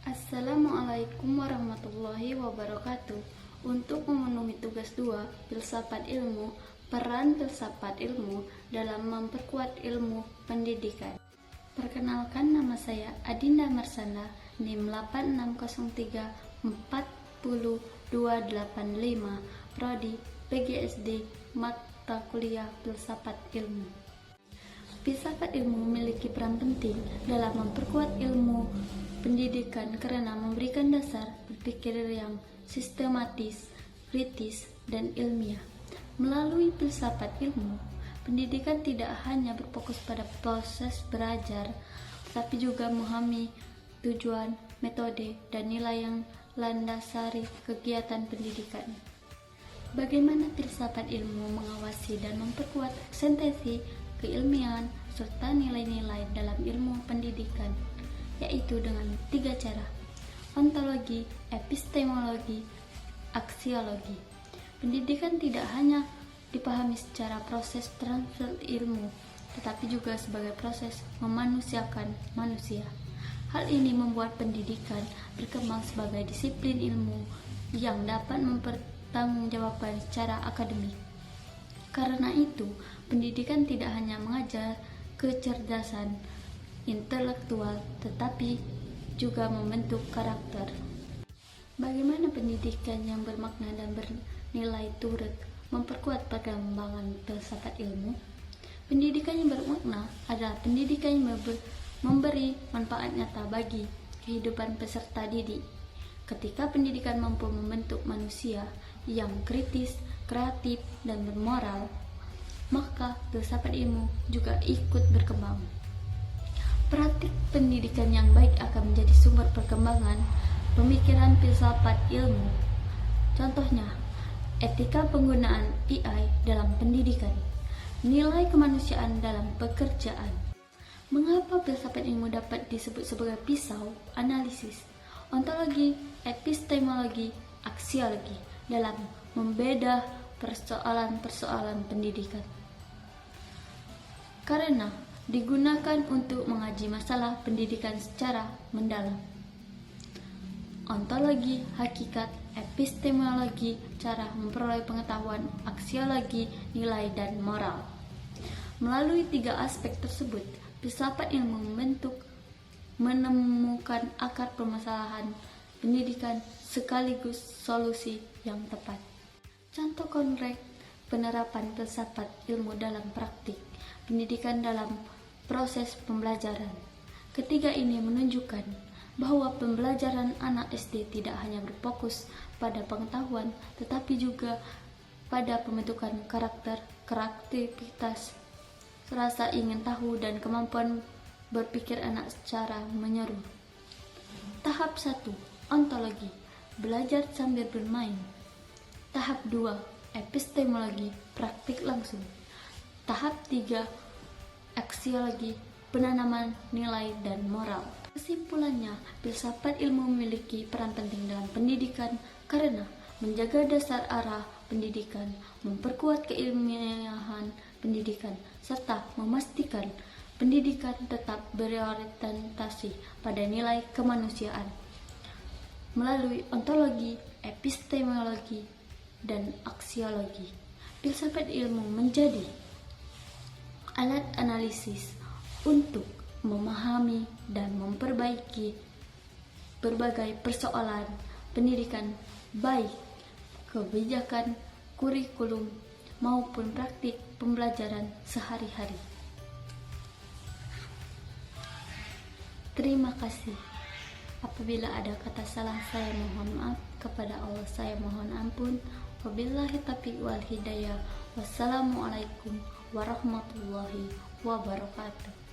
Assalamualaikum warahmatullahi wabarakatuh. Untuk memenuhi tugas 2, filsafat ilmu, peran filsafat ilmu dalam memperkuat ilmu pendidikan. Perkenalkan, nama saya Adinda Marsanda, NIM 860340285, Prodi PGSD, mata kuliah filsafat ilmu. Filsafat ilmu memiliki peran penting dalam memperkuat ilmu pendidikan karena memberikan dasar berpikir yang sistematis, kritis, dan ilmiah. Melalui filsafat ilmu, pendidikan tidak hanya berfokus pada proses belajar, tetapi juga memahami tujuan, metode, dan nilai yang landasari kegiatan pendidikan. Bagaimana filsafat ilmu mengawasi dan memperkuat eksistensi keilmiahan serta nilai-nilai dalam ilmu pendidikan, yaitu dengan 3 cara: ontologi, epistemologi, aksiologi. Pendidikan tidak hanya dipahami secara proses transfer ilmu, tetapi juga sebagai proses memanusiakan manusia. Hal ini membuat pendidikan berkembang sebagai disiplin ilmu yang dapat mempertanggungjawabkan secara akademik. Karena itu, pendidikan tidak hanya mengajar kecerdasan intelektual, tetapi juga membentuk karakter. Bagaimana pendidikan yang bermakna dan bernilai turut memperkuat perkembangan filsafat ilmu? Pendidikan yang bermakna adalah pendidikan yang memberi manfaat nyata bagi kehidupan peserta didik. Ketika pendidikan mampu membentuk manusia yang kritis, kreatif, dan bermoral, maka filsafat ilmu juga ikut berkembang. Praktik pendidikan yang baik akan menjadi sumber perkembangan pemikiran filsafat ilmu. Contohnya, etika penggunaan AI dalam pendidikan, nilai kemanusiaan dalam pekerjaan. Mengapa filsafat ilmu dapat disebut sebagai pisau analisis, ontologi, epistemologi, aksiologi dalam membedah persoalan-persoalan pendidikan? Karena digunakan untuk mengaji masalah pendidikan secara mendalam. Ontologi, hakikat, epistemologi, cara memperoleh pengetahuan, aksiologi, nilai, dan moral. Melalui 3 aspek tersebut, filsafat ilmu menemukan akar permasalahan pendidikan sekaligus solusi yang tepat. Contoh konkret penerapan filsafat ilmu dalam praktik pendidikan dalam proses pembelajaran. Ketiga ini menunjukkan bahwa pembelajaran anak SD tidak hanya berfokus pada pengetahuan, tetapi juga pada pembentukan karakter, kreativitas, rasa ingin tahu, dan kemampuan berpikir anak secara menyeluruh. Tahap 1, ontologi, belajar sambil bermain. Tahap 2, epistemologi, praktik langsung. Tahap 3, aksiologi, penanaman nilai dan moral. Kesimpulannya, filsafat ilmu memiliki peran penting dalam pendidikan karena menjaga dasar arah pendidikan, memperkuat keilmiahan pendidikan, serta memastikan pendidikan tetap berorientasi pada nilai kemanusiaan. Melalui ontologi, epistemologi, dan aksiologi, filsafat ilmu menjadi alat analisis untuk memahami dan memperbaiki berbagai persoalan pendidikan, baik kebijakan, kurikulum, maupun praktik pembelajaran sehari-hari. Terima kasih. Apabila ada kata salah, saya mohon maaf. Kepada Allah saya mohon ampun. Wabillahi taufiq wal hidayah. Wassalamualaikum warahmatullahi wabarakatuh.